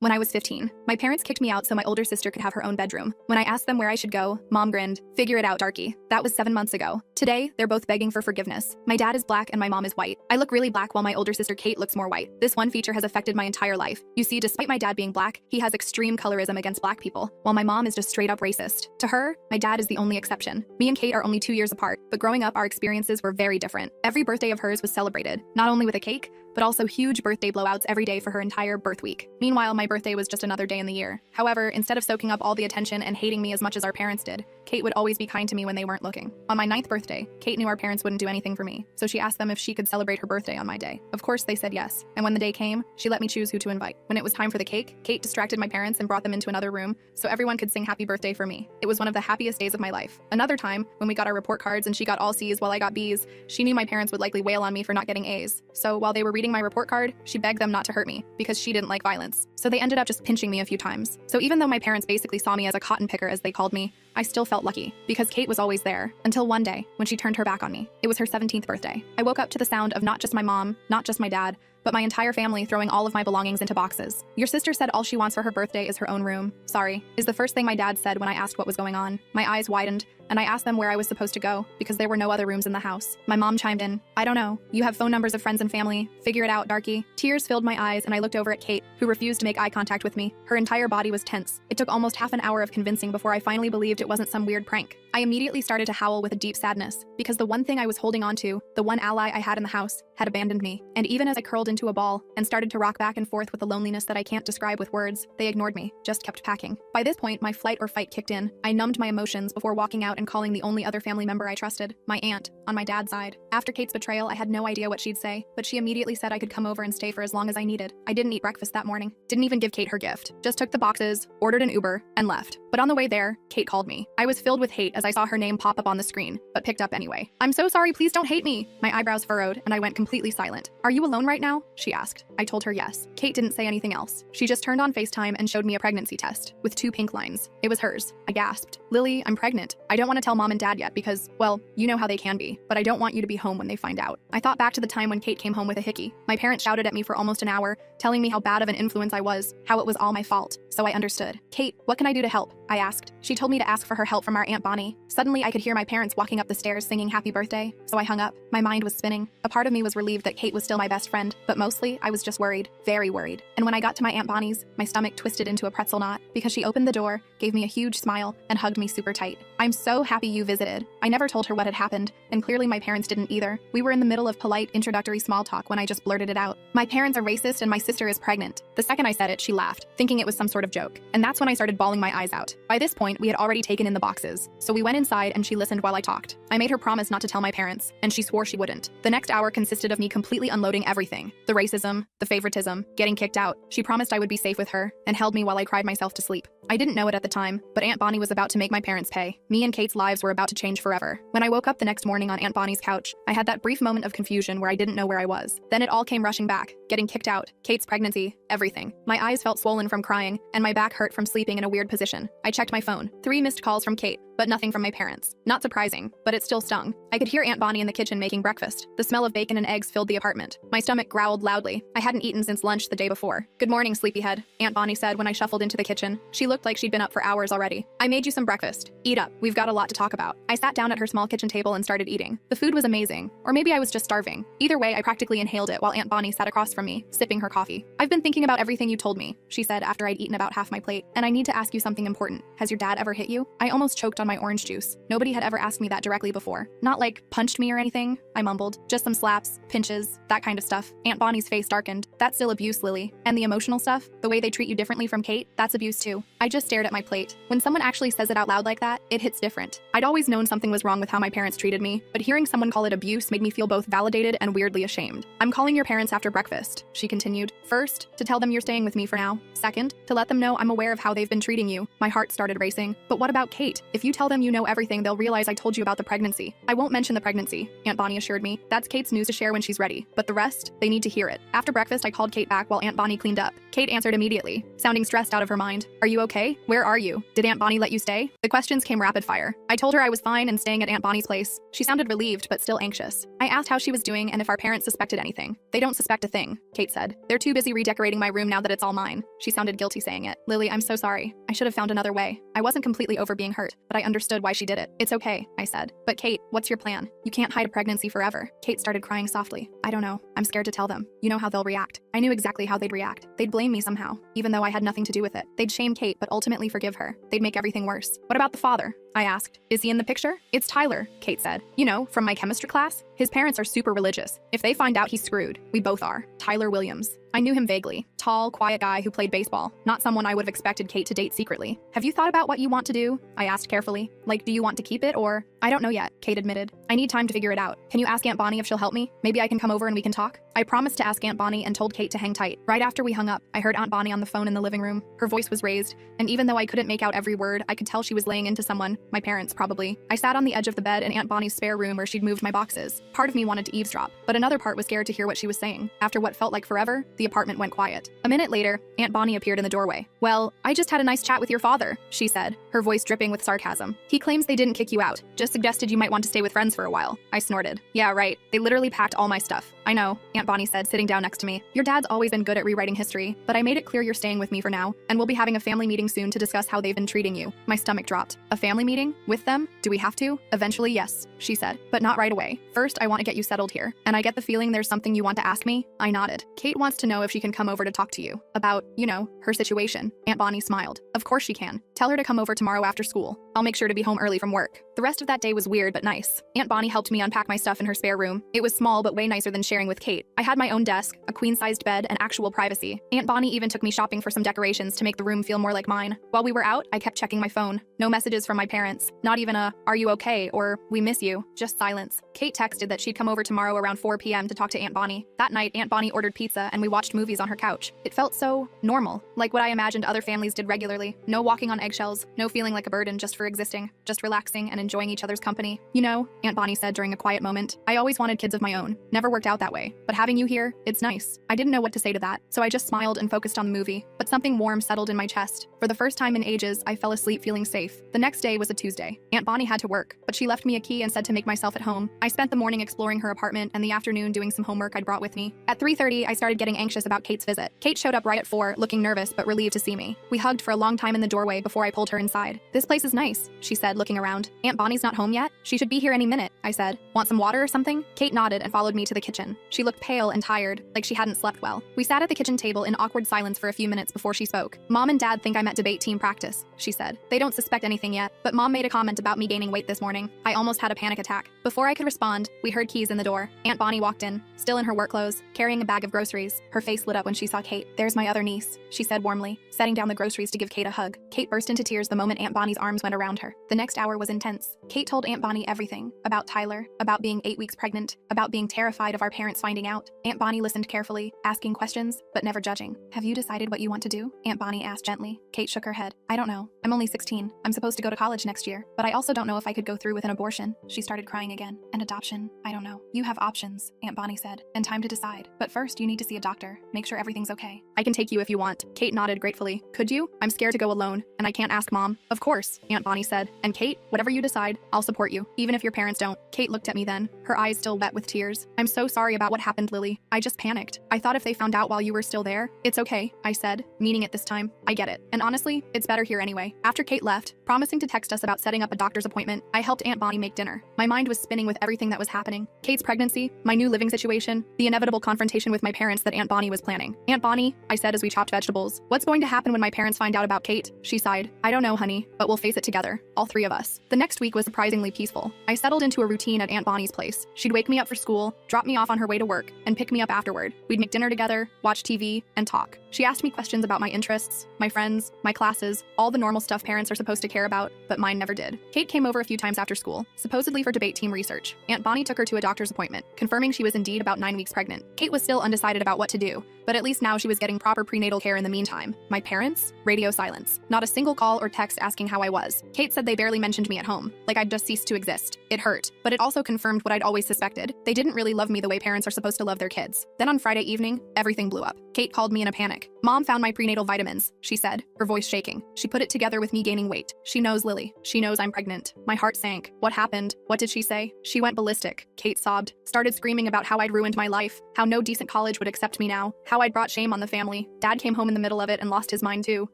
When I was 15, my parents kicked me out so my older sister could have her own bedroom. When I asked them where I should go, Mom grinned. Figure it out, darky. That was 7 months ago. Today, they're both begging for forgiveness. My dad is black and my mom is white. I look really black while my older sister Kate looks more white. This one feature has affected my entire life. You see, despite my dad being black, he has extreme colorism against black people, while my mom is just straight up racist. To her, my dad is the only exception. Me and Kate are only 2 years apart, but growing up, our experiences were very different. Every birthday of hers was celebrated, not only with a cake, but also huge birthday blowouts every day for her entire birth week. Meanwhile, my birthday was just another day in the year. However, instead of soaking up all the attention and hating me as much as our parents did, Kate would always be kind to me when they weren't looking. On my 9th birthday, Kate knew our parents wouldn't do anything for me, so she asked them if she could celebrate her birthday on my day. Of course, they said yes, and when the day came, she let me choose who to invite. When it was time for the cake, Kate distracted my parents and brought them into another room so everyone could sing happy birthday for me. It was one of the happiest days of my life. Another time, when we got our report cards and she got all C's while I got B's, she knew my parents would likely wail on me for not getting A's. So while they were reading my report card, she begged them not to hurt me because she didn't like violence. So they ended up just pinching me a few times. So even though my parents basically saw me as a cotton picker, as they called me, I still felt lucky because Kate was always there until one day when she turned her back on me. It was her 17th birthday. I woke up to the sound of not just my mom, not just my dad, but my entire family throwing all of my belongings into boxes. Your sister said all she wants for her birthday is her own room. Sorry, is the first thing my dad said when I asked what was going on. My eyes widened, and I asked them where I was supposed to go because there were no other rooms in the house. My mom chimed in, I don't know. You have phone numbers of friends and family. Figure it out, darky. Tears filled my eyes, and I looked over at Kate, who refused to make eye contact with me. Her entire body was tense. It took almost half an hour of convincing before I finally believed it wasn't some weird prank. I immediately started to howl with a deep sadness because the one thing I was holding on to, the one ally I had in the house, had abandoned me. And even as I curled into a ball and started to rock back and forth with the loneliness that I can't describe with words, they ignored me, just kept packing. By this point, my flight or fight kicked in. I numbed my emotions before walking out and calling the only other family member I trusted, my aunt, on my dad's side. After Kate's betrayal, I had no idea what she'd say, but she immediately said I could come over and stay for as long as I needed. I didn't eat breakfast that morning, didn't even give Kate her gift, just took the boxes, ordered an Uber, and left. But on the way there, Kate called me. I was filled with hate as I saw her name pop up on the screen, but picked up anyway. I'm so sorry, please don't hate me. My eyebrows furrowed, and I went completely silent. Are you alone right now? She asked. I told her yes. Kate didn't say anything else. She just turned on FaceTime and showed me a pregnancy test with 2 pink lines. It was hers. I gasped. Lily, I'm pregnant. I don't want to tell mom and dad yet because, well, you know how they can be, but I don't want you to be home when they find out. I thought back to the time when Kate came home with a hickey. My parents shouted at me for almost an hour, telling me how bad of an influence I was, how it was all my fault. So I understood. Kate, what can I do to help? I asked. She told me to ask for her help from our Aunt Bonnie. Suddenly, I could hear my parents walking up the stairs singing happy birthday, so I hung up. My mind was spinning. A part of me was relieved that Kate was still my best friend, but mostly, I was just worried, very worried. And when I got to my Aunt Bonnie's, my stomach twisted into a pretzel knot because she opened the door, gave me a huge smile, and hugged me super tight. I'm so happy you visited. I never told her what had happened, and clearly my parents didn't either. We were in the middle of polite, introductory small talk when I just blurted it out. My parents are racist and my sister is pregnant. The second I said it, she laughed, thinking it was some sort of joke. And that's when I started bawling my eyes out. By this point, we had already taken in the boxes, so we went inside and she listened while I talked. I made her promise not to tell my parents, and she swore she wouldn't. The next hour consisted of me completely unloading everything. The racism, the favoritism, getting kicked out. She promised I would be safe with her, and held me while I cried myself to sleep. I didn't know it at the time, but Aunt Bonnie was about to make my parents pay. Me and Kate's lives were about to change forever. When I woke up the next morning on Aunt Bonnie's couch, I had that brief moment of confusion where I didn't know where I was. Then it all came rushing back, getting kicked out, Kate's pregnancy, everything. My eyes felt swollen from crying, and my back hurt from sleeping in a weird position. I checked my phone. 3 missed calls from Kate, but nothing from my parents. Not surprising, but it still stung. I could hear Aunt Bonnie in the kitchen making breakfast. The smell of bacon and eggs filled the apartment. My stomach growled loudly. I hadn't eaten since lunch the day before. Good morning, sleepyhead, Aunt Bonnie said when I shuffled into the kitchen. She looked like she'd been up for hours already. I made you some breakfast. Eat up. We've got a lot to talk about. I sat down at her small kitchen table and started eating. The food was amazing. Or maybe I was just starving. Either way, I practically inhaled it while Aunt Bonnie sat across from me, sipping her coffee. I've been thinking about everything you told me, she said after I'd eaten about half my plate, and I need to ask you something important. Has your dad ever hit you? I almost choked on my orange juice. Nobody had ever asked me that directly before. Not like punched me or anything, I mumbled. Just some slaps, pinches, that kind of stuff. Aunt Bonnie's face darkened. That's still abuse, Lily. And the emotional stuff, the way they treat you differently from Kate, that's abuse too. I just stared at my plate. When someone actually says it out loud like that, it hits different. I'd always known something was wrong with how my parents treated me, but hearing someone call it abuse made me feel both validated and weirdly ashamed. I'm calling your parents after breakfast, she continued. First, to tell them you're staying with me for now. Second, to let them know I'm aware of how they've been treating you. My heart started racing. But what about Kate? If you tell them you know everything, they'll realize I told you about the pregnancy. I won't mention the pregnancy, Aunt Bonnie assured me. That's Kate's news to share when she's ready. But the rest, they need to hear it. After breakfast, I called Kate back while Aunt Bonnie cleaned up. Kate answered immediately, sounding stressed out of her mind. Are you okay? Where are you? Did Aunt Bonnie let you stay? The questions came rapid fire. I told her I was fine and staying at Aunt Bonnie's place. She sounded relieved, but still anxious. I asked how she was doing and if our parents suspected anything. They don't suspect a thing, Kate said. They're too busy redecorating my room now that it's all mine. She sounded guilty saying it. Lily, I'm so sorry. I should have found another way. I wasn't completely over being hurt, but I understood why she did it. It's okay, I said. But Kate, what's your plan? You can't hide a pregnancy forever. Kate started crying softly. I don't know. I'm scared to tell them. You know how they'll react. I knew exactly how they'd react. They'd blame me somehow, even though I had nothing to do with it. They'd shame Kate, but ultimately forgive her. They'd make everything worse. What about the father? I asked. Is he in the picture? It's Tyler, Kate said. You know, from my chemistry class? His parents are super religious. If they find out, he's screwed. We both are. Tyler Williams. I knew him vaguely. Tall, quiet guy who played baseball. Not someone I would have expected Kate to date secretly. Have you thought about what you want to do? I asked carefully. Like, do you want to keep it or? I don't know yet, Kate admitted. I need time to figure it out. Can you ask Aunt Bonnie if she'll help me? Maybe I can come over and we can talk? I promised to ask Aunt Bonnie and told Kate to hang tight. Right after we hung up, I heard Aunt Bonnie on the phone in the living room. Her voice was raised, and even though I couldn't make out every word, I could tell she was laying into someone, my parents probably. I sat on the edge of the bed in Aunt Bonnie's spare room where she'd moved my boxes. Part of me wanted to eavesdrop, but another part was scared to hear what she was saying. After what felt like forever, the apartment went quiet. A minute later, Aunt Bonnie appeared in the doorway. Well, I just had a nice chat with your father, she said, her voice dripping with sarcasm. He claims they didn't kick you out, just suggested you might want to stay with friends for a while. I snorted. Yeah, right. They literally packed all my stuff. I know, Aunt Bonnie said, sitting down next to me. Your dad's always been good at rewriting history, but I made it clear you're staying with me for now, and we'll be having a family meeting soon to discuss how they've been treating you. My stomach dropped. A family meeting? With them? Do we have to? Eventually, yes, she said, but not right away. First, I want to get you settled here, and I get the feeling there's something you want to ask me. I nodded. Kate wants to know if she can come over to talk to you about, you know, her situation. Aunt Bonnie smiled. Of course she can. Tell her to come over tomorrow after school. I'll make sure to be home early from work. The rest of that day was weird but nice. Aunt Bonnie helped me unpack my stuff in her spare room. It was small but way nicer than sharing with Kate. I had my own desk, a queen-sized bed, and actual privacy. Aunt Bonnie even took me shopping for some decorations to make the room feel more like mine. While we were out, I kept checking my phone. No messages from my parents. Not even a, "Are you okay?" or "We miss you." Just silence. Kate texted that she'd come over tomorrow around 4 p.m. to talk to Aunt Bonnie. That night, Aunt Bonnie ordered pizza and we watched movies on her couch. It felt so normal, like what I imagined other families did regularly. No walking on eggshells, no feeling like a burden just for existing, just relaxing and enjoying each other's company. You know, Aunt Bonnie said during a quiet moment, I always wanted kids of my own. Never worked out that way. But having you here, it's nice. I didn't know what to say to that, so I just smiled and focused on the movie. But something warm settled in my chest. For the first time in ages, I fell asleep feeling safe. The next day was a Tuesday. Aunt Bonnie had to work, but she left me a key and said to make myself at home. I spent the morning exploring her apartment and the afternoon doing some homework I'd brought with me. At 3:30, I started getting anxious about Kate's visit. Kate showed up right at 4, looking nervous but relieved to see me. We hugged for a long time in the doorway before I pulled her inside. This place is nice, she said, looking around. Aunt Bonnie's not home yet? She should be here any minute, I said. Want some water or something? Kate nodded and followed me to the kitchen. She looked pale and tired, like she hadn't slept well. We sat at the kitchen table in awkward silence for a few minutes before she spoke. Mom and Dad think I'm at debate team practice, she said. They don't suspect anything yet, but Mom made a comment about me gaining weight this morning. I almost had a panic attack. Before I could respond, we heard keys in the door. Aunt Bonnie walked in, still in her work clothes, carrying a bag of groceries. Her face lit up when she saw Kate. There's my other niece, she said warmly, setting down the groceries to give Kate a hug. Kate burst into tears the moment Aunt Bonnie's arms went around her. The next hour was intense. Kate told Aunt Bonnie everything. About Tyler, about being 8 weeks pregnant, about being terrified of our parents finding out. Aunt Bonnie listened carefully, asking questions, but never judging. Have you decided what you want to do? Aunt Bonnie asked gently. Kate shook her head. I don't know. I'm only 16. I'm supposed to go to college next year, but I also don't know if I could go through with an abortion. She started crying again. And adoption? I don't know. You have options, Aunt Bonnie said, and time to decide. But first, you need to see a doctor. Make sure everything's okay. I can take you if you want. Kate nodded gratefully. Could you? I'm scared to go alone, and I can't ask Mom. Of course, Aunt Bonnie said. And Kate, whatever you decide, I'll support you, even if your parents don't. Kate looked at me then, her eyes still wet with tears. I'm so sorry about what happened, Lily. I just panicked. I thought if they found out while you were still there. It's okay, I said, meaning it this time. I get it. And honestly, it's better here anyway. After Kate left, promising to text us about setting up a doctor's appointment, I helped Aunt Bonnie make dinner. My mind was spinning with everything that was happening. Kate's pregnancy, my new living situation, the inevitable confrontation with my parents that Aunt Bonnie was planning. Aunt Bonnie, I said as we chopped vegetables, what's going to happen when my parents find out about Kate? She sighed. I don't know, honey, but we'll face it together, all three of us. The next week was surprisingly peaceful. I settled into a routine at Aunt Bonnie's place. She'd wake me up for school, drop me off on her way to work, and pick me up afterward. We'd make dinner together, watch TV, and talk. She asked me questions about my interests, my friends, my classes, all the normal stuff parents are supposed to care about, but mine never did. Kate came over a few times after school, supposedly for debate team research. Aunt Bonnie took her to a doctor's appointment, confirming she was indeed about 9 weeks pregnant. Kate was still undecided about what to do, but at least now she was getting proper prenatal care in the meantime. My parents? Radio silence. Not a single call or text asking how I was. Kate said they barely mentioned me at home, like I'd just ceased to exist. It hurt, but it also confirmed what I'd always suspected. They didn't really love me the way parents are supposed to love their kids. Then on Friday evening, everything blew up. Kate called me in a panic. Mom found my prenatal vitamins, she said, her voice shaking. She put it together with me gaining weight. She knows, Lily. She knows I'm pregnant. My heart sank. What happened? What did she say? She went ballistic. Kate sobbed, started screaming about how I'd ruined my life, how no decent college would accept me now, how how I'd brought shame on the family. Dad came home in the middle of it and lost his mind too.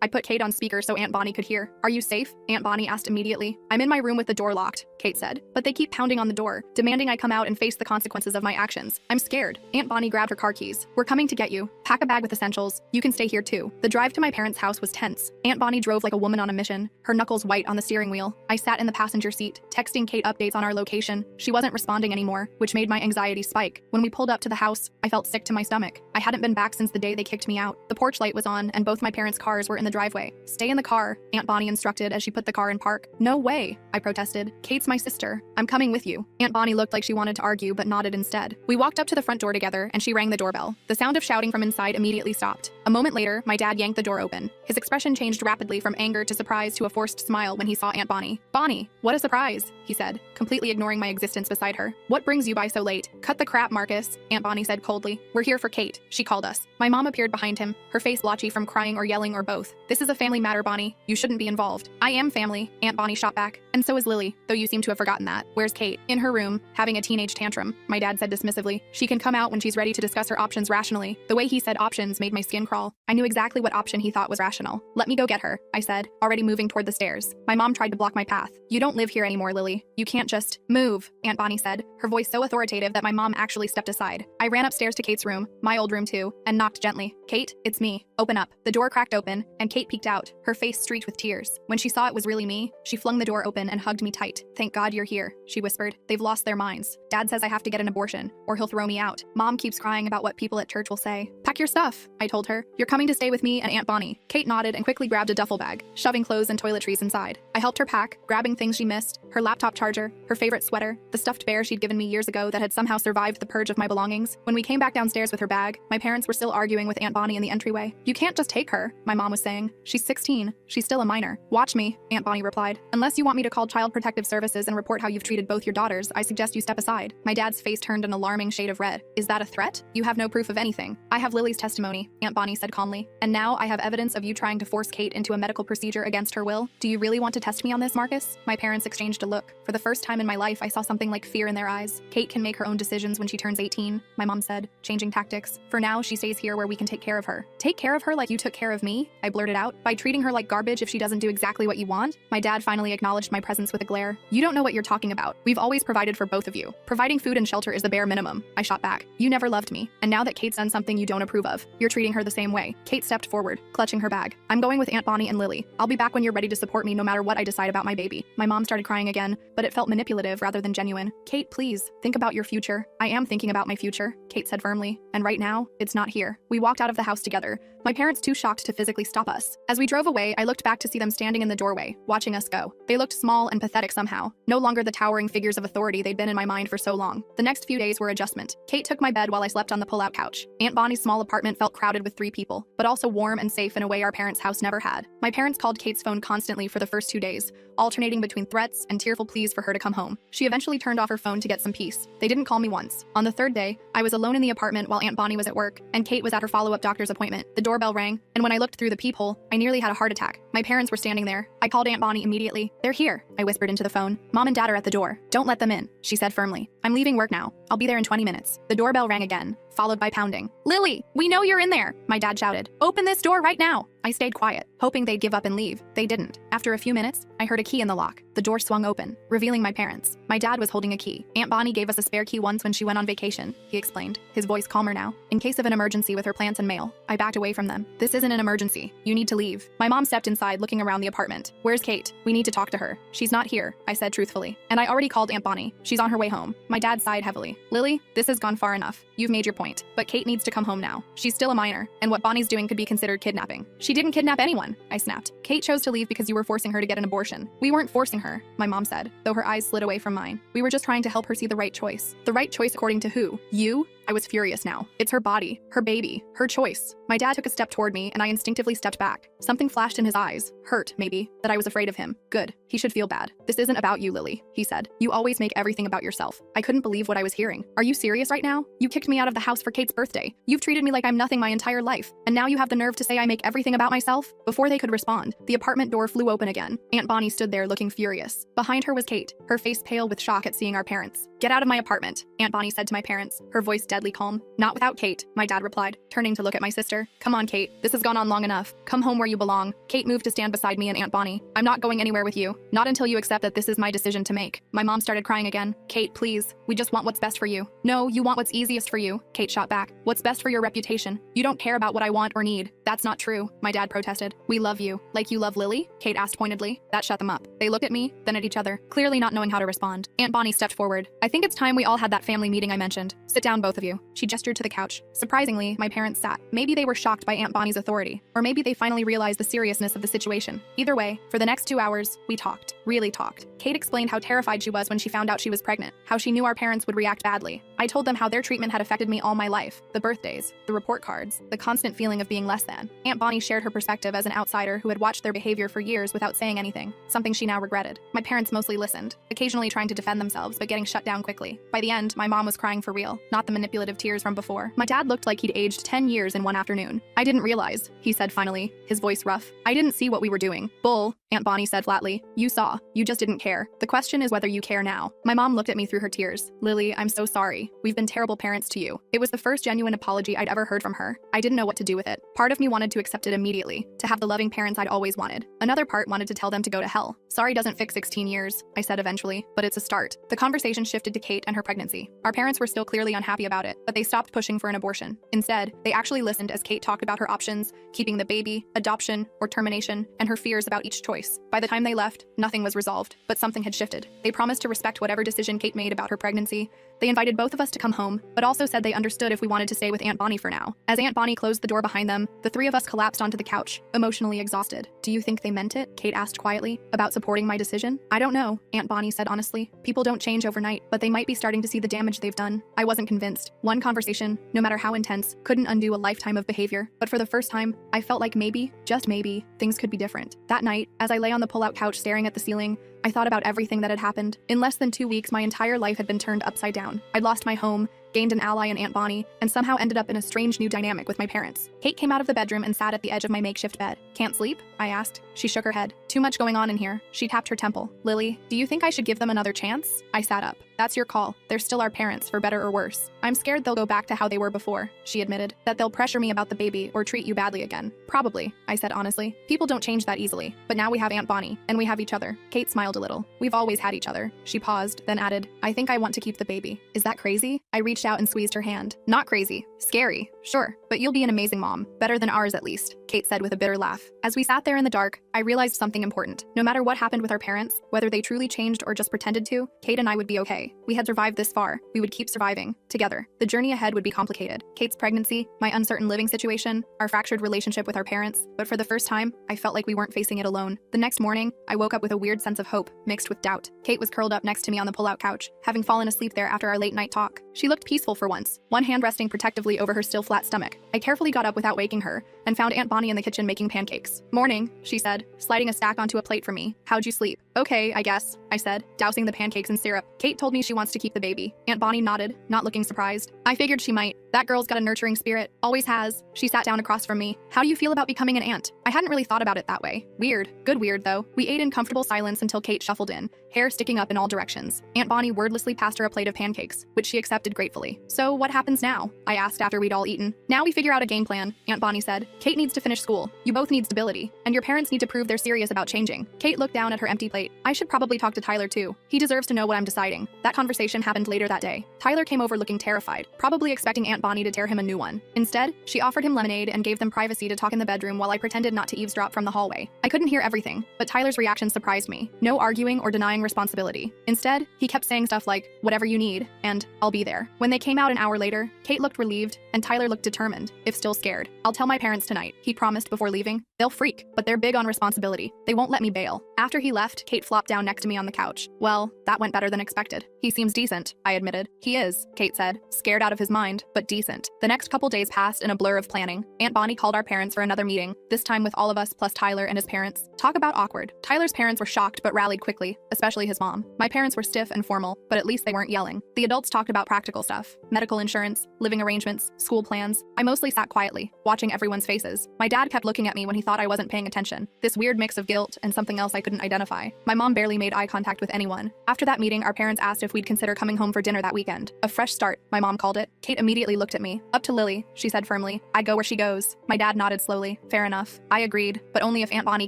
I put Kate on speaker so Aunt Bonnie could hear. "Are you safe?" Aunt Bonnie asked immediately. "I'm in my room with the door locked," Kate said. "But they keep pounding on the door, demanding I come out and face the consequences of my actions. I'm scared." Aunt Bonnie grabbed her car keys. "We're coming to get you. Pack a bag with essentials. You can stay here too." The drive to my parents' house was tense. Aunt Bonnie drove like a woman on a mission, her knuckles white on the steering wheel. I sat in the passenger seat, texting Kate updates on our location. She wasn't responding anymore, which made my anxiety spike. When we pulled up to the house, I felt sick to my stomach. I hadn't been back since the day they kicked me out. The porch light was on, and both my parents' cars were in the driveway. "Stay in the car," Aunt Bonnie instructed as she put the car in park. "No way," I protested. "Kate's my sister. I'm coming with you." Aunt Bonnie looked like she wanted to argue, but nodded instead. We walked up to the front door together, and she rang the doorbell. The sound of shouting from inside immediately stopped. A moment later, my dad yanked the door open. His expression changed rapidly from anger to surprise to a forced smile when he saw Aunt Bonnie. "Bonnie, what a surprise," he said, completely ignoring my existence beside her. "What brings you by so late?" "Cut the crap, Marcus," Aunt Bonnie said coldly. "We're here for Kate. She called us." My mom appeared behind him, her face blotchy from crying or yelling or both. "This is a family matter, Bonnie. You shouldn't be involved." "I am family," Aunt Bonnie shot back. "And so is Lily, though you seem to have forgotten that." "Where's Kate?" "In her room, having a teenage tantrum," my dad said dismissively. "She can come out when she's ready to discuss her options rationally." The way he said options made my skin crawl. I knew exactly what option he thought was rational. "Let me go get her," I said, already moving toward the stairs. My mom tried to block my path. "You don't live here anymore, Lily. You can't just move," Aunt Bonnie said, her voice so authoritative that my mom actually stepped aside. I ran upstairs to Kate's room, my old room too, and knocked gently. "Kate, it's me. Open up." The door cracked open, and Kate peeked out, her face streaked with tears. When she saw it was really me, she flung the door open and hugged me tight. "Thank God you're here," she whispered. "They've lost their minds. Dad says I have to get an abortion, or he'll throw me out. Mom keeps crying about what people at church will say." "Pack your stuff," I told her. "You're coming to stay with me and Aunt Bonnie." Kate nodded and quickly grabbed a duffel bag, shoving clothes and toiletries inside. I helped her pack, grabbing things she missed, her laptop charger, her favorite sweater, the stuffed bear she'd given me years ago that had somehow survived the purge of my belongings. When we came back downstairs with her bag, my parents were still arguing with Aunt Bonnie in the entryway. "You can't just take her," my mom was saying. "She's 16. She's still a minor." "Watch me," Aunt Bonnie replied. "Unless you want me to call Child Protective Services and report how you've treated both your daughters, I suggest you step aside." My dad's face turned an alarming shade of red. "Is that a threat? You have no proof of anything." "I have Lily's testimony," Aunt Bonnie said calmly. "And now I have evidence of you trying to force Kate into a medical procedure against her will. Do you really want to test me on this, Marcus?" My parents exchanged a look. For the first time in my life, I saw something like fear in their eyes. "Kate can make her own decisions when she turns 18, my mom said, changing tactics. "For now, she stays here where we can take care of her." "Take care of her like you took care of me?" I blurted out. "By treating her like garbage if she doesn't do exactly what you want?" My dad finally acknowledged my presence with a glare. "You don't know what you're talking about. We've always provided for both of you. Providing food and shelter is the bare minimum," I shot back. "You never loved me, and now that Kate's done something you don't approve of, you're treating her the same way." Kate stepped forward, clutching her bag. "I'm going with Aunt Bonnie and Lily. I'll be back when you're ready to support me no matter what I decide about my baby." My mom started crying again, but it felt manipulative rather than genuine. "Kate, please, think about your future." "I am thinking about my future," Kate said firmly, "and right now, it's not here." We walked out of the house together, my parents too shocked to physically stop us. As we drove away, I looked back to see them standing in the doorway, watching us go. They looked small and pathetic somehow, no longer the towering figures of authority they'd been in my mind for so long. The next few days were adjustment. Kate took my bed while I slept on the pull-out couch. Aunt Bonnie's small apartment felt crowded with 3 people, but also warm and safe in a way our parents' house never had. My parents called Kate's phone constantly for the first 2 days, alternating between threats and tearful pleas for her to come home. She eventually turned off her phone to get some peace. They didn't call me once. On the 3rd day, I was alone in the apartment while Aunt Bonnie was at work, and Kate was at her follow-up doctor's appointment. The doorbell rang, and when I looked through the peephole, I nearly had a heart attack. My parents were standing there. I called Aunt Bonnie immediately. "They're here," I whispered into the phone. "Mom and Dad are at the door. Don't let them in," she said firmly. "I'm leaving work now. I'll be there in 20 minutes. The doorbell rang again, followed by pounding. "Lily, we know you're in there," my dad shouted. "Open this door right now." I stayed quiet, hoping they'd give up and leave. They didn't. After a few minutes, I heard a key in the lock. The door swung open, revealing my parents. My dad was holding a key. "Aunt Bonnie gave us a spare key once when she went on vacation," he explained, his voice calmer now. "In case of an emergency with her plants and mail." I backed away from them. "This isn't an emergency. You need to leave." My mom stepped inside, looking around the apartment. "Where's Kate? We need to talk to her." "She's not here," I said truthfully. "And I already called Aunt Bonnie. She's on her way home." My dad sighed heavily. "Lily, this has gone far enough. You've made your point. But Kate needs to come home now. She's still a minor, and what Bonnie's doing could be considered kidnapping." "She didn't kidnap anyone," I snapped. "Kate chose to leave because you were forcing her to get an abortion." "We weren't forcing her," my mom said, though her eyes slid away from mine. "We were just trying to help her see the right choice." "The right choice according to who? You?" I was furious now. It's her body, her baby, her choice. My dad took a step toward me, and I instinctively stepped back. Something flashed in his eyes. Hurt, maybe, that I was afraid of him. Good. He should feel bad. "This isn't about you, Lily," he said. "You always make everything about yourself." I couldn't believe what I was hearing. "Are you serious right now? You kicked me out of the house for Kate's birthday. You've treated me like I'm nothing my entire life. And now you have the nerve to say I make everything about myself?" Before they could respond, the apartment door flew open again. Aunt Bonnie stood there looking furious. Behind her was Kate, her face pale with shock at seeing our parents. "Get out of my apartment," Aunt Bonnie said to my parents, her voice dead deadly calm. Not without Kate, my dad replied, turning to look at my sister. Come on, Kate. This has gone on long enough. Come home where you belong. Kate moved to stand beside me and Aunt Bonnie. I'm not going anywhere with you. Not until you accept that this is my decision to make. My mom started crying again. Kate, please. We just want what's best for you. No, you want what's easiest for you. Kate shot back. What's best for your reputation? You don't care about what I want or need. That's not true, my dad protested. We love you. Like you love Lily? Kate asked pointedly. That shut them up. They looked at me, then at each other, clearly not knowing how to respond. Aunt Bonnie stepped forward. I think it's time we all had that family meeting I mentioned. Sit down, both of you. She gestured to the couch. Surprisingly, my parents sat. Maybe they were shocked by Aunt Bonnie's authority, or maybe they finally realized the seriousness of the situation. Either way, for the next 2 hours, we talked. Really talked. Kate explained how terrified she was when she found out she was pregnant, how she knew our parents would react badly. I told them how their treatment had affected me all my life. The birthdays, the report cards, the constant feeling of being less than. Aunt Bonnie shared her perspective as an outsider who had watched their behavior for years without saying anything, something she now regretted. My parents mostly listened, occasionally trying to defend themselves but getting shut down quickly. By the end, my mom was crying for real, not the manipulative tears from before. My dad looked like he'd aged 10 years in one afternoon. I didn't realize, he said finally, his voice rough. I didn't see what we were doing. Bull, Aunt Bonnie said flatly. You saw. You just didn't care. The question is whether you care now. My mom looked at me through her tears. Lily, I'm so sorry. We've been terrible parents to you. It was the first genuine apology I'd ever heard from her. I didn't know what to do with it. Part of me wanted to accept it immediately, to have the loving parents I'd always wanted. Another part wanted to tell them to go to hell. Sorry doesn't fix 16 years, I said eventually, but it's a start. The conversation shifted to Kate and her pregnancy. Our parents were still clearly unhappy about it, but they stopped pushing for an abortion. Instead, they actually listened as Kate talked about her options, keeping the baby, adoption, or termination, and her fears about each choice. By the time they left, nothing was resolved, but something had shifted. They promised to respect whatever decision Kate made about her pregnancy. They invited both of us to come home, but also said they understood if we wanted to stay with Aunt Bonnie for now. As Aunt Bonnie closed the door behind them, the three of us collapsed onto the couch, emotionally exhausted. Do you think they meant it? Kate asked quietly. About supporting my decision? I don't know, Aunt Bonnie said honestly. People don't change overnight, but they might be starting to see the damage they've done. I wasn't convinced. One conversation, no matter how intense, couldn't undo a lifetime of behavior. But for the first time, I felt like maybe, just maybe, things could be different. That night, as I lay on the pull-out couch staring at the ceiling, I thought about everything that had happened. In less than 2 weeks, my entire life had been turned upside down. I'd lost my home, gained an ally in Aunt Bonnie, and somehow ended up in a strange new dynamic with my parents. Kate came out of the bedroom and sat at the edge of my makeshift bed. Can't sleep? I asked. She shook her head. Too much going on in here. She tapped her temple. Lily, do you think I should give them another chance? I sat up. That's your call. They're still our parents, for better or worse. I'm scared they'll go back to how they were before, she admitted. That they'll pressure me about the baby or treat you badly again. Probably, I said honestly. People don't change that easily. But now we have Aunt Bonnie, and we have each other. Kate smiled a little. We've always had each other. She paused, then added, I think I want to keep the baby. Is that crazy? I reached out and squeezed her hand. Not crazy. Scary. Sure. But you'll be an amazing mom. Better than ours at least, Kate said with a bitter laugh. As we sat there in the dark, I realized something important. No matter what happened with our parents, whether they truly changed or just pretended to, Kate and I would be okay. We had survived this far. We would keep surviving. Together. The journey ahead would be complicated. Kate's pregnancy, my uncertain living situation, our fractured relationship with our parents. But for the first time, I felt like we weren't facing it alone. The next morning, I woke up with a weird sense of hope, mixed with doubt. Kate was curled up next to me on the pull-out couch, having fallen asleep there after our late-night talk. She looked peaceful for once, one hand resting protectively over her still flat stomach. I carefully got up without waking her, and found Aunt Bonnie in the kitchen making pancakes. Morning, she said, sliding a stack onto a plate for me. How'd you sleep? Okay, I guess, I said, dousing the pancakes in syrup. Kate told me she wants to keep the baby. Aunt Bonnie nodded, not looking surprised. I figured she might. That girl's got a nurturing spirit. Always has. She sat down across from me. How do you feel about becoming an aunt? I hadn't really thought about it that way. Weird. Good weird, though. We ate in comfortable silence until Kate shuffled in, hair sticking up in all directions. Aunt Bonnie wordlessly passed her a plate of pancakes, which she accepted gratefully. So what happens now? I asked after we'd all eaten. Now we figure out a game plan, Aunt Bonnie said. Kate needs to finish school. You both need stability. And your parents need to prove they're serious about changing. Kate looked down at her empty plate. I should probably talk to Tyler too. He deserves to know what I'm deciding. That conversation happened later that day. Tyler came over looking terrified, probably expecting Aunt Bonnie to tear him a new one. Instead, she offered him lemonade and gave them privacy to talk in the bedroom while I pretended not to eavesdrop from the hallway. I couldn't hear everything, but Tyler's reaction surprised me. No arguing or denying responsibility. Instead, he kept saying stuff like, whatever you need, and I'll be there. When they came out an hour later, Kate looked relieved, and Tyler looked determined, if still scared. I'll tell my parents tonight, he promised before leaving. They'll freak, but they're big on responsibility. They won't let me bail. After he left, Kate flopped down next to me on the couch. Well, that went better than expected. He seems decent, I admitted. He is, Kate said, scared out of his mind, but decent. The next couple days passed in a blur of planning. Aunt Bonnie called our parents for another meeting, this time with all of us plus Tyler and his parents. Talk about awkward. Tyler's parents were shocked but rallied quickly, especially his mom. My parents were stiff and formal, but at least they weren't yelling. The adults talked about practical stuff, medical insurance, living arrangements, school plans. I mostly sat quietly, watching everyone's faces. My dad kept looking at me when he thought I wasn't paying attention. This weird mix of guilt and something else I couldn't identify. My mom barely made eye contact with anyone. After that meeting, our parents asked if we'd consider coming home for dinner that weekend. A fresh start, my mom called it. Kate immediately looked at me. Up to Lily, she said firmly. I go where she goes. My dad nodded slowly. Fair enough. I agreed, but only if Aunt Bonnie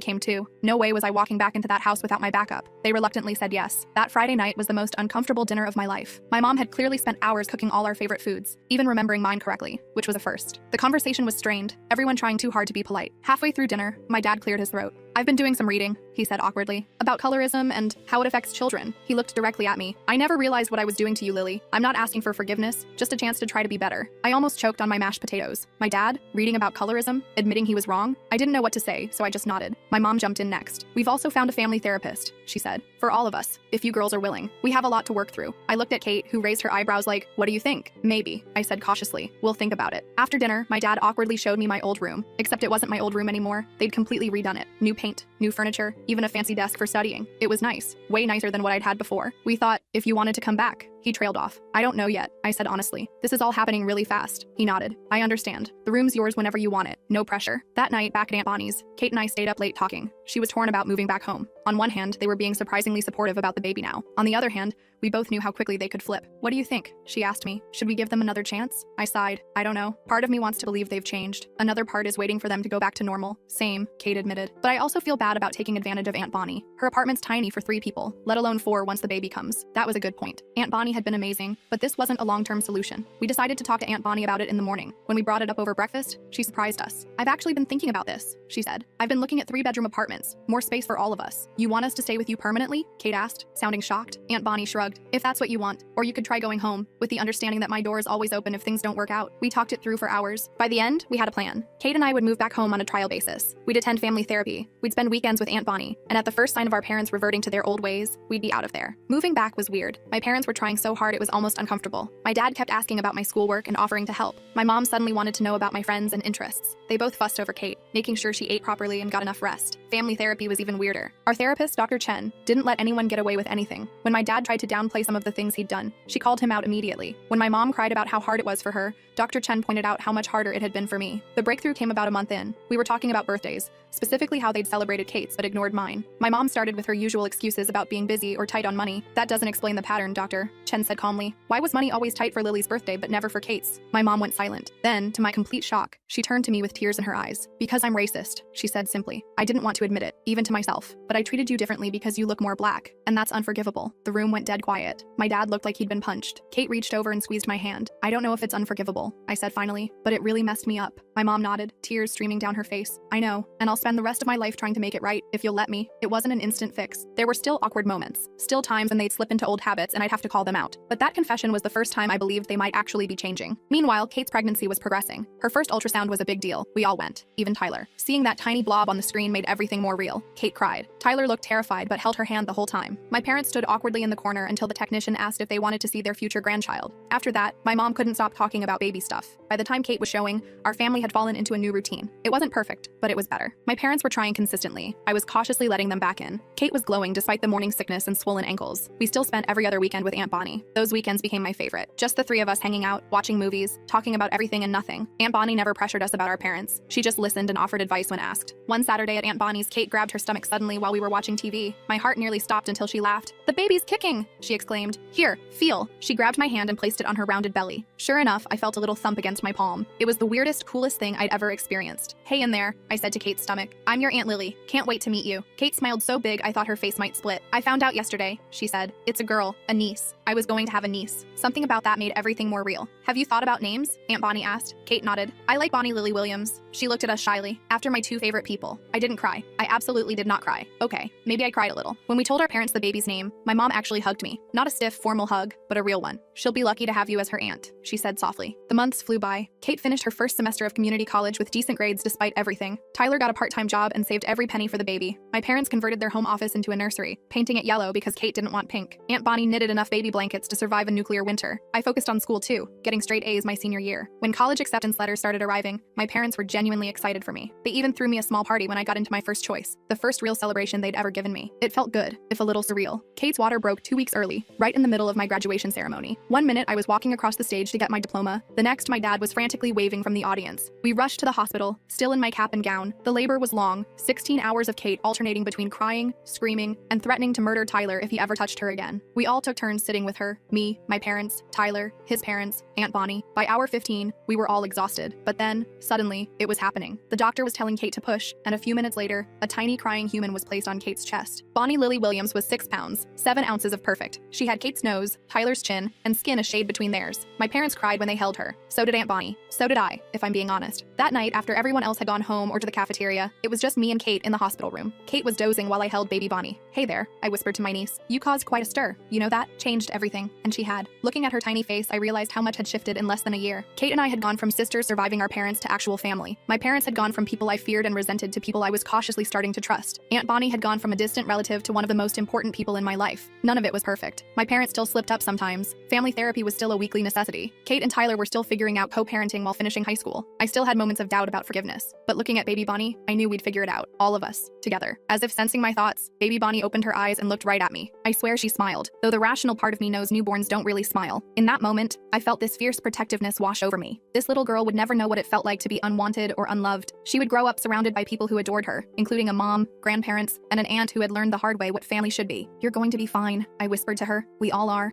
came too. No way was I walking back into that house without my backup. They reluctantly said yes. That Friday night was the most uncomfortable dinner of my life. My mom had clearly spent hours cooking all our favorite foods, even remembering mine correctly, which was a first. The conversation was strained, everyone trying too hard to be polite. Halfway through dinner, my dad cleared his throat. I've been doing some reading, he said awkwardly, about colorism and how it affects children. He looked directly at me. I never realized what I was doing to you, Lily. I'm not asking for forgiveness, just a chance to try to be better. I almost choked on my mashed potatoes. My dad, reading about colorism, admitting he was wrong. I didn't know what to say, so I just nodded. My mom jumped in next. We've also found a family therapist, she said. For all of us, if you girls are willing. We have a lot to work through. I looked at Kate, who raised her eyebrows like, what do you think? Maybe, I said cautiously. We'll think about it. After dinner, my dad awkwardly showed me my old room, except it wasn't my old room anymore. They'd completely redone it. New paint, new furniture, even a fancy desk for studying. It was nice, way nicer than what I'd had before. We thought, if you wanted to come back. He trailed off. I don't know yet, I said honestly. This is all happening really fast. He nodded. I understand. The room's yours whenever you want it. No pressure. That night, back at Aunt Bonnie's, Kate and I stayed up late talking. She was torn about moving back home. On one hand, they were being surprisingly supportive about the baby now. On the other hand, we both knew how quickly they could flip. What do you think? She asked me. Should we give them another chance? I sighed. I don't know. Part of me wants to believe they've changed. Another part is waiting for them to go back to normal. Same, Kate admitted. But I also feel bad about taking advantage of Aunt Bonnie. Her apartment's tiny for 3 people, let alone 4 once the baby comes. That was a good point. Aunt Bonnie had been amazing, but this wasn't a long-term solution. We decided to talk to Aunt Bonnie about it in the morning. When we brought it up over breakfast, she surprised us. I've actually been thinking about this, she said. I've been looking at 3-bedroom apartments. More space for all of us. You want us to stay with you permanently? Kate asked, sounding shocked. Aunt Bonnie shrugged. If that's what you want, or you could try going home, with the understanding that my door is always open if things don't work out. We talked it through for hours. By the end, we had a plan. Kate and I would move back home on a trial basis. We'd attend family therapy. We'd spend weekends with Aunt Bonnie, and at the first sign of our parents reverting to their old ways, we'd be out of there. Moving back was weird. My parents were trying so hard it was almost uncomfortable. My dad kept asking about my schoolwork and offering to help. My mom suddenly wanted to know about my friends and interests. They both fussed over Kate, making sure she ate properly and got enough rest. Family therapy was even weirder. Our therapist, Dr. Chen, didn't let anyone get away with anything. When my dad tried to downplay some of the things he'd done, she called him out immediately. When my mom cried about how hard it was for her, Dr. Chen pointed out how much harder it had been for me. The breakthrough came about a month in. We were talking about birthdays, specifically how they'd celebrated Kate's but ignored mine. My mom started with her usual excuses about being busy or tight on money. That doesn't explain the pattern, Doctor, Chen said calmly. Why was money always tight for Lily's birthday but never for Kate's? My mom went silent. Then, to my complete shock, she turned to me with tears in her eyes. Because I'm racist, she said simply. I didn't want to admit it, even to myself, but I treated you differently because you look more black, and that's unforgivable. The room went dead quiet. My dad looked like he'd been punched. Kate reached over and squeezed my hand. I don't know if it's unforgivable, I said finally, but it really messed me up. My mom nodded, tears streaming down her face. I know, and I'll spend the rest of my life trying to make it right, if you'll let me. It wasn't an instant fix. There were still awkward moments, still times when they'd slip into old habits and I'd have to call them out. But that confession was the first time I believed they might actually be changing. Meanwhile, Kate's pregnancy was progressing. Her first ultrasound was a big deal. We all went, even Tyler. Seeing that tiny blob on the screen made everything more real. Kate cried. Tyler looked terrified but held her hand the whole time. My parents stood awkwardly in the corner until the technician asked if they wanted to see their future grandchild. After that, my mom couldn't stop talking about baby stuff. By the time Kate was showing, our family had fallen into a new routine. It wasn't perfect, but it was better. My parents were trying consistently. I was cautiously letting them back in. Kate was glowing despite the morning sickness and swollen ankles. We still spent every other weekend with Aunt Bonnie. Those weekends became my favorite. Just the 3 of us hanging out, watching movies, talking about everything and nothing. Aunt Bonnie never pressured us about our parents. She just listened and offered advice when asked. One Saturday at Aunt Bonnie's, Kate grabbed her stomach suddenly while we were watching TV. My heart nearly stopped until she laughed. "The baby's kicking!" she exclaimed. "Here, feel." She grabbed my hand and placed it on her rounded belly. Sure enough, I felt a little thump against my palm. It was the weirdest, coolest thing I'd ever experienced. "Hey in there," I said to Kate's stomach. "I'm your Aunt Lily. Can't wait to meet you." Kate smiled so big I thought her face might split. "I found out yesterday," she said. "It's a girl, a niece. I was going to have a niece." Something about that made everything more real. "Have you thought about names?" Aunt Bonnie asked. Kate nodded. "I like Bonnie Lily Williams." She looked at us shyly. "After my 2 favorite people." I didn't cry. I absolutely did not cry. Okay, maybe I cried a little. When we told our parents the baby's name, my mom actually hugged me. Not a stiff, formal hug, but a real one. "She'll be lucky to have you as her aunt," she said softly. The months flew by. Kate finished her first semester of community college with decent grades despite everything. Tyler got a part-time job and saved every penny for the baby. My parents converted their home office into a nursery, painting it yellow because Kate didn't want pink. Aunt Bonnie knitted enough baby blankets blankets to survive a nuclear winter. I focused on school too, getting straight A's my senior year. When college acceptance letters started arriving, my parents were genuinely excited for me. They even threw me a small party when I got into my first choice, the first real celebration they'd ever given me. It felt good, if a little surreal. Kate's water broke 2 weeks early, right in the middle of my graduation ceremony. One minute I was walking across the stage to get my diploma, the next my dad was frantically waving from the audience. We rushed to the hospital, still in my cap and gown. The labor was long, 16 hours of Kate alternating between crying, screaming, and threatening to murder Tyler if he ever touched her again. We all took turns sitting with her, me, my parents, Tyler, his parents, Aunt Bonnie. By hour 15, we were all exhausted. But then, suddenly, it was happening. The doctor was telling Kate to push, and a few minutes later, a tiny crying human was placed on Kate's chest. Bonnie Lily Williams was 6 pounds, 7 ounces of perfect. She had Kate's nose, Tyler's chin, and skin a shade between theirs. My parents cried when they held her. So did Aunt Bonnie. So did I, if I'm being honest. That night, after everyone else had gone home or to the cafeteria, it was just me and Kate in the hospital room. Kate was dozing while I held baby Bonnie. "Hey there," I whispered to my niece. "You caused quite a stir. You know that? Changed everything." And she had. Looking at her tiny face, I realized how much had shifted in less than a year. Kate and I had gone from sisters surviving our parents to actual family. My parents had gone from people I feared and resented to people I was cautiously starting to trust. Aunt Bonnie had gone from a distant relative to one of the most important people in my life. None of it was perfect. My parents still slipped up sometimes. Family therapy was still a weekly necessity. Kate and Tyler were still figuring out co-parenting while finishing high school. I still had moments of doubt about forgiveness. But looking at baby Bonnie, I knew we'd figure it out. All of us. Together. As if sensing my thoughts, baby Bonnie opened her eyes and looked right at me. I swear she smiled, though the rational part of me knows newborns don't really smile. In that moment, I felt this fierce protectiveness wash over me. This little girl would never know what it felt like to be unwanted or unloved. She would grow up surrounded by people who adored her, including a mom, grandparents, and an aunt who had learned the hard way what family should be. "You're going to be fine," I whispered to her. "We all are."